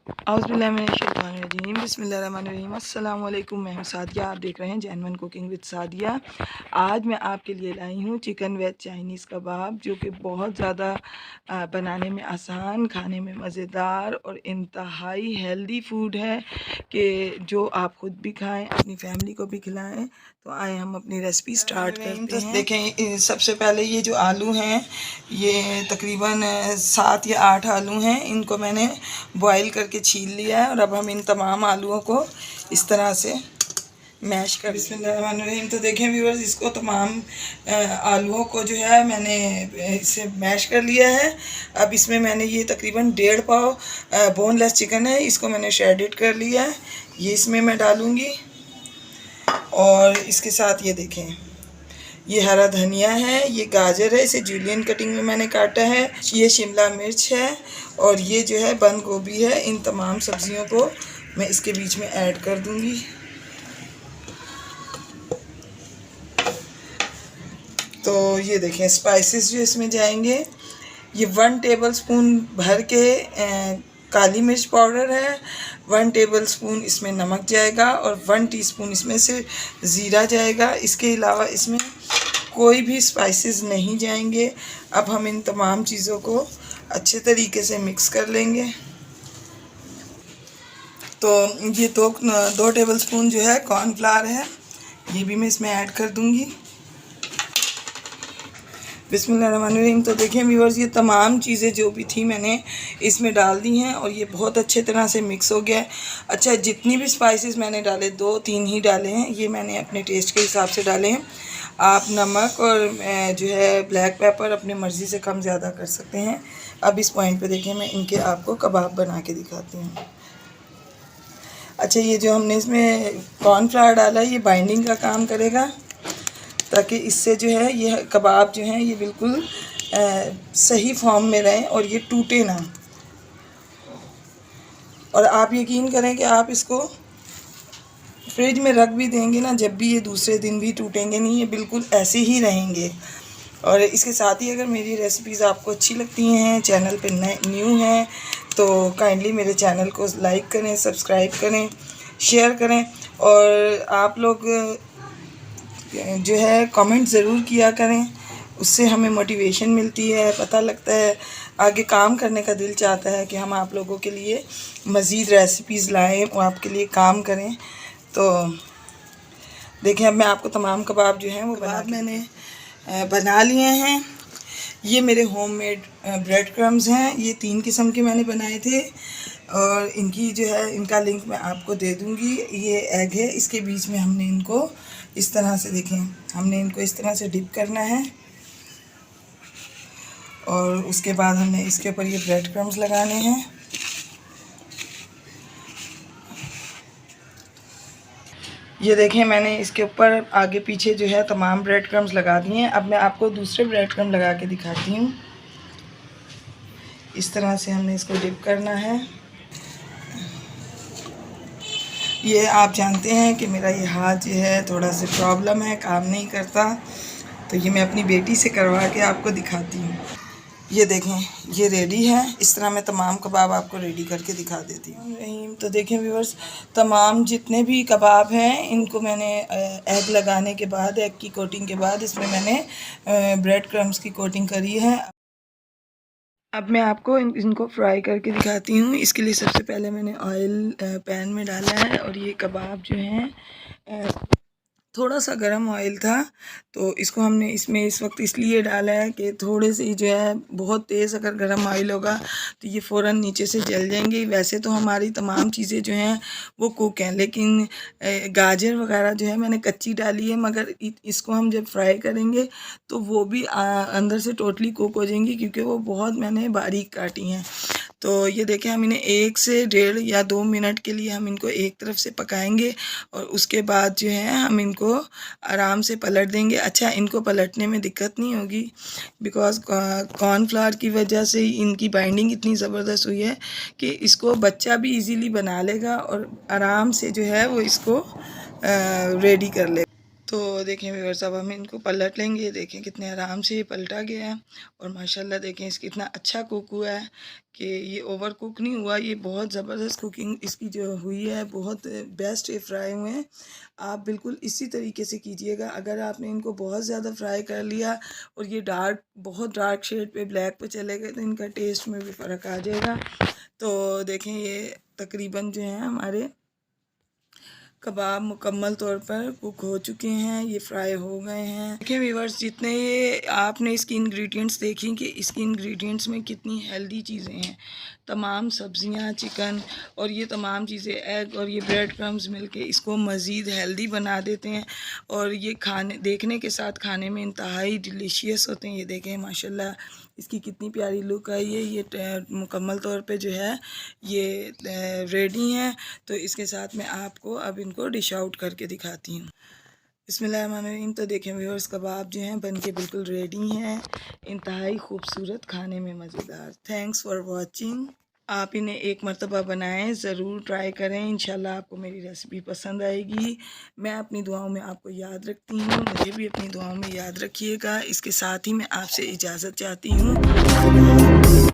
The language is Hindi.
औज़ुबिल्लाहिमिनश्शैतानिर्रजीम बिस्मिल्लाहिर्रहमानिर्रहीम अस्सलाम वालेकुम। मैं हूं सादिया, आप देख रहे हैं जैनवन कुकिंग विद सादिया। आज मैं आपके लिए लाई हूं चिकन वेज चाइनीज़ कबाब, जो कि बहुत ज़्यादा बनाने में आसान, खाने में मज़ेदार और इंतहाई हेल्दी फूड है कि जो आप ख़ुद भी खाएं, अपनी फैमिली को भी खिलाएं। तो आए हम अपनी रेसिपी स्टार्ट करते हैं। देखें, सबसे पहले ये जो आलू हैं, ये तकरीबन 7 या 8 आलू हैं। इनको मैंने बॉईल करके छील लिया है और अब हम इन तमाम आलूओं को इस तरह से मैश कर। बिस्मिल्लाहिर्रहमानिर्रहीम। तो देखें व्यूअर्स, इसको तमाम आलूओं को जो है मैंने इसे मैश कर लिया है। अब इसमें मैंने ये तकरीबन 1.5 पाव बोनलेस चिकन है, इसको मैंने श्रेडेड कर लिया है। ये इसमें मैं डालूँगी और इसके साथ ये देखें, ये हरा धनिया है, ये गाजर है, इसे जूलियन कटिंग में मैंने काटा है, ये शिमला मिर्च है और ये जो है बंद गोभी है। इन तमाम सब्जियों को मैं इसके बीच में ऐड कर दूंगी। तो ये देखें स्पाइसेस जो इसमें जाएंगे, ये 1 टेबलस्पून भर के काली मिर्च पाउडर है, 1 टेबलस्पून इसमें नमक जाएगा और 1 टीस्पून इसमें से ज़ीरा जाएगा। इसके अलावा इसमें कोई भी स्पाइसेस नहीं जाएंगे। अब हम इन तमाम चीज़ों को अच्छे तरीके से मिक्स कर लेंगे। तो ये 2 टेबलस्पून जो है कॉर्नफ्लावर है, ये भी मैं इसमें ऐड कर दूंगी। बिस्मिल्लाहिर्रहमानिर्रहीम। तो देखें व्यूअर्स, ये तमाम चीज़ें जो भी थी मैंने इसमें डाल दी हैं और ये बहुत अच्छे तरह से मिक्स हो गया है। अच्छा, जितनी भी स्पाइसेस मैंने डाले, 2-3 ही डाले हैं, ये मैंने अपने टेस्ट के हिसाब से डाले हैं। आप नमक और जो है ब्लैक पेपर अपनी मर्ज़ी से कम ज़्यादा कर सकते हैं। अब इस पॉइंट पे देखें, मैं इनके आपको कबाब बना के दिखाती हूँ। अच्छा, ये जो हमने इसमें कॉर्नफ्लावर डाला है, ये बाइंडिंग का काम करेगा, ताकि इससे जो है ये कबाब जो हैं ये बिल्कुल सही फॉर्म में रहें और ये टूटे ना। और आप यकीन करें कि आप इसको फ्रिज में रख भी देंगे ना, जब भी ये दूसरे दिन भी टूटेंगे नहीं, ये बिल्कुल ऐसे ही रहेंगे। और इसके साथ ही अगर मेरी रेसिपीज़ आपको अच्छी लगती हैं, चैनल पे न्यू हैं, तो काइंडली मेरे चैनल को लाइक करें, सब्सक्राइब करें, शेयर करें और आप लोग जो है कमेंट ज़रूर किया करें। उससे हमें मोटिवेशन मिलती है, पता लगता है, आगे काम करने का दिल चाहता है कि हम आप लोगों के लिए मज़ीद रेसिपीज़ लाएँ और आपके लिए काम करें। तो देखें, अब मैं आपको तमाम कबाब जो हैं वो मैंने बना लिए हैं। ये मेरे होममेड ब्रेड क्रम्स हैं, ये 3 किस्म के मैंने बनाए थे और इनकी जो है इनका लिंक मैं आपको दे दूँगी। ये एग है, इसके बीच में हमने इनको इस तरह से, देखें, हमने इनको इस तरह से डिप करना है और उसके बाद हमने इसके ऊपर ये ब्रेड क्रम्स लगाने हैं। ये देखें, मैंने इसके ऊपर आगे पीछे जो है तमाम ब्रेड क्रम्स लगा दिए हैं। अब मैं आपको दूसरे ब्रेड क्रम्स लगा के दिखाती हूँ। इस तरह से हमने इसको डिप करना है। ये आप जानते हैं कि मेरा ये हाथ जो है थोड़ा सा प्रॉब्लम है, काम नहीं करता, तो ये मैं अपनी बेटी से करवा के आपको दिखाती हूँ। ये देखें, ये रेडी है। इस तरह मैं तमाम कबाब आपको रेडी करके दिखा देती हूँ। तो देखें व्यूअर्स, तमाम जितने भी कबाब हैं इनको मैंने एग लगाने के बाद, एग की कोटिंग के बाद इसमें मैंने ब्रेड क्रम्स की कोटिंग करी है। अब मैं आपको इनको फ्राई करके दिखाती हूँ। इसके लिए सबसे पहले मैंने ऑयल पैन में डाला है और ये कबाब जो हैं थोड़ा सा गर्म ऑयल था, तो इसको हमने इसमें इस वक्त इसलिए डाला है कि थोड़े से जो है, बहुत तेज़ अगर गर्म ऑयल होगा तो ये फ़ौरन नीचे से जल जाएंगे। वैसे तो हमारी तमाम चीज़ें जो हैं वो कुक हैं, लेकिन गाजर वगैरह जो है मैंने कच्ची डाली है, मगर इसको हम जब फ्राई करेंगे तो वो भी अंदर से टोटली कुक हो जाएंगी, क्योंकि वो बहुत मैंने बारीक काटी हैं। तो ये देखें, हम इन्हें 1 से 1.5 या 2 मिनट के लिए हम इनको एक तरफ से पकाएंगे और उसके बाद जो है हम इनको आराम से पलट देंगे। अच्छा, इनको पलटने में दिक्कत नहीं होगी, बिकॉज़ कॉर्नफ्लावर की वजह से इनकी बाइंडिंग इतनी ज़बरदस्त हुई है कि इसको बच्चा भी इजीली बना लेगा और आराम से जो है वो इसको रेडी कर लेगा। तो देखें व्यूअर्स, अब हम इनको पलट लेंगे। देखें कितने आराम से ये पलटा गया है और माशाल्लाह देखें इसकी कितना अच्छा कुक हुआ है कि ये ओवर कुक नहीं हुआ। ये बहुत ज़बरदस्त कुकिंग इसकी जो हुई है, बहुत बेस्ट ये फ्राई हुए हैं। आप बिल्कुल इसी तरीके से कीजिएगा। अगर आपने इनको बहुत ज़्यादा फ्राई कर लिया और ये बहुत डार्क शेड पे ब्लैक पे चले गए तो इनका टेस्ट में भी फ़र्क आ जाएगा। तो देखें ये तकरीबन जो है हमारे कबाब मुकम्मल तौर पर कुक हो चुके हैं, ये फ्राई हो गए हैं। देखिए व्यूअर्स, जितने ये आपने इसकी इंग्रेडिएंट्स देखी कि इसकी इंग्रेडिएंट्स में कितनी हेल्दी चीज़ें हैं। तमाम सब्जियां, चिकन और ये तमाम चीज़ें, एग और ये ब्रेड क्रम्स मिलके इसको मज़ीद हेल्दी बना देते हैं और ये खाने देखने के साथ खाने में इंतहाई डिलीशियस होते हैं। ये देखें माशाल्लाह इसकी कितनी प्यारी लुक आई है। ये मुकम्मल तौर पे जो है ये रेडी हैं। तो इसके साथ मैं आपको अब इनको डिश आउट करके दिखाती हूँ। बिस्मिल्लाहिर्रहमानिर्रहीम। तो देखें व्यूअर्स, कबाब जो हैं बनके बिल्कुल रेडी हैं, इंतहाई खूबसूरत, खाने में मज़ेदार। Thanks for watching. आप इन्हें एक मरतबा बनाएं, ज़रूर ट्राई करें। इंशाल्लाह आपको मेरी रेसिपी पसंद आएगी। मैं अपनी दुआओं में आपको याद रखती हूँ, मुझे भी अपनी दुआओं में याद रखिएगा। इसके साथ ही मैं आपसे इजाज़त चाहती हूँ।